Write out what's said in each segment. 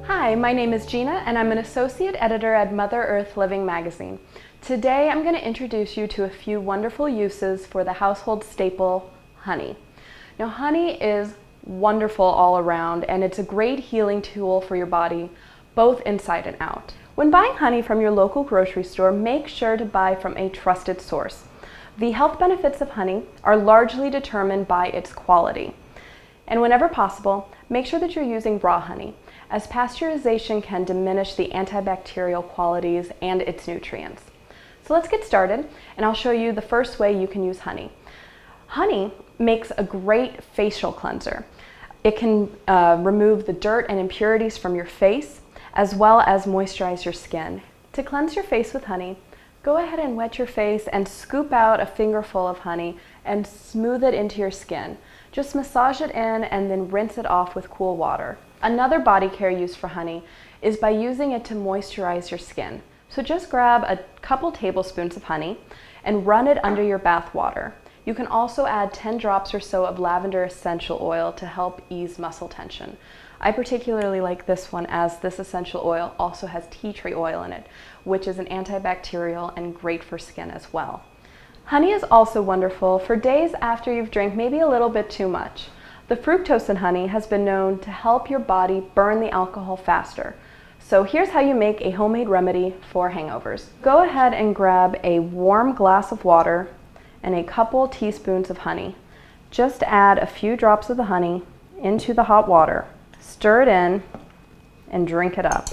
Hi, my name is Gina and I'm an associate editor at Mother Earth Living magazine. Today I'm going to introduce you to a few wonderful uses for the household staple, honey. Now honey is wonderful all around and it's a great healing tool for your body, both inside and out. When buying honey from your local grocery store, make sure to buy from a trusted source. The health benefits of honey are largely determined by its quality. And whenever possible, make sure that you're using raw honey, as pasteurization can diminish the antibacterial qualities and its nutrients. So let's get started, and I'll show you the first way you can use honey. Honey makes a great facial cleanser. It can remove the dirt and impurities from your face, as well as moisturize your skin. To cleanse your face with honey, go ahead and wet your face and scoop out a fingerful of honey and smooth it into your skin. Just massage it in and then rinse it off with cool water. Another body care use for honey is by using it to moisturize your skin. So just grab a couple tablespoons of honey and run it under your bath water. You can also add 10 drops or so of lavender essential oil to help ease muscle tension. I particularly like this one as this essential oil also has tea tree oil in it, which is an antibacterial and great for skin as well. Honey is also wonderful for days after you've drank maybe a little bit too much. The fructose in honey has been known to help your body burn the alcohol faster. So here's how you make a homemade remedy for hangovers. Go ahead and grab a warm glass of water and a couple teaspoons of honey. Just add a few drops of the honey into the hot water. Stir it in and drink it up.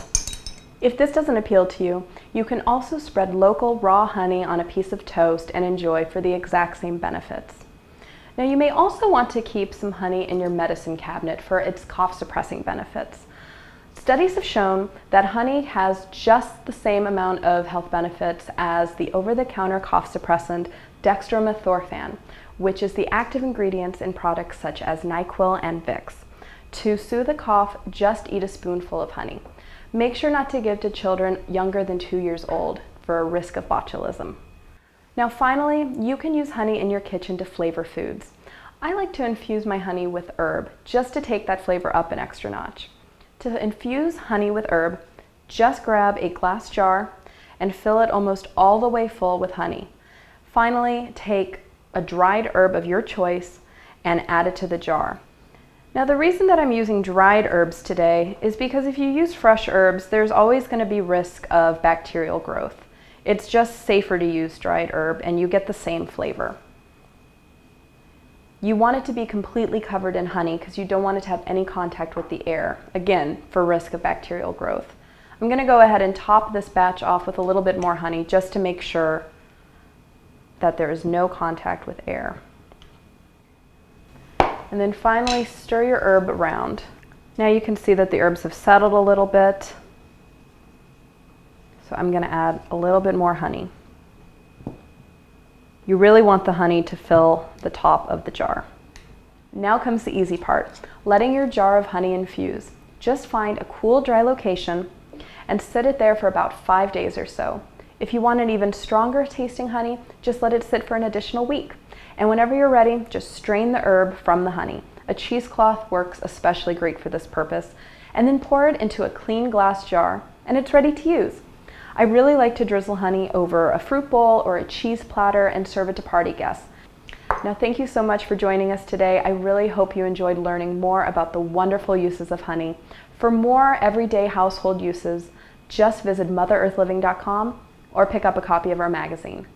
If this doesn't appeal to you, you can also spread local raw honey on a piece of toast and enjoy for the exact same benefits. Now you may also want to keep some honey in your medicine cabinet for its cough suppressing benefits. Studies have shown that honey has just the same amount of health benefits as the over-the-counter cough suppressant dextromethorphan, which is the active ingredients in products such as NyQuil and Vicks. To soothe a cough, just eat a spoonful of honey. Make sure not to give to children younger than 2 years old for a risk of botulism. Now finally, you can use honey in your kitchen to flavor foods. I like to infuse my honey with herb just to take that flavor up an extra notch. To infuse honey with herb, just grab a glass jar and fill it almost all the way full with honey. Finally, take a dried herb of your choice and add it to the jar. Now the reason that I'm using dried herbs today is because if you use fresh herbs, there's always going to be risk of bacterial growth. It's just safer to use dried herb and you get the same flavor. You want it to be completely covered in honey because you don't want it to have any contact with the air, again, for risk of bacterial growth. I'm going to go ahead and top this batch off with a little bit more honey just to make sure that there is no contact with air. And then finally, stir your herb around. Now you can see that the herbs have settled a little bit. So I'm going to add a little bit more honey. You really want the honey to fill the top of the jar. Now comes the easy part, letting your jar of honey infuse. Just find a cool, dry location and sit it there for about 5 days or so. If you want an even stronger tasting honey, just let it sit for an additional week. And whenever you're ready, just strain the herb from the honey. A cheesecloth works especially great for this purpose. And then pour it into a clean glass jar, and it's ready to use. I really like to drizzle honey over a fruit bowl or a cheese platter and serve it to party guests. Now thank you so much for joining us today. I really hope you enjoyed learning more about the wonderful uses of honey. For more everyday household uses, just visit motherearthliving.com or pick up a copy of our magazine.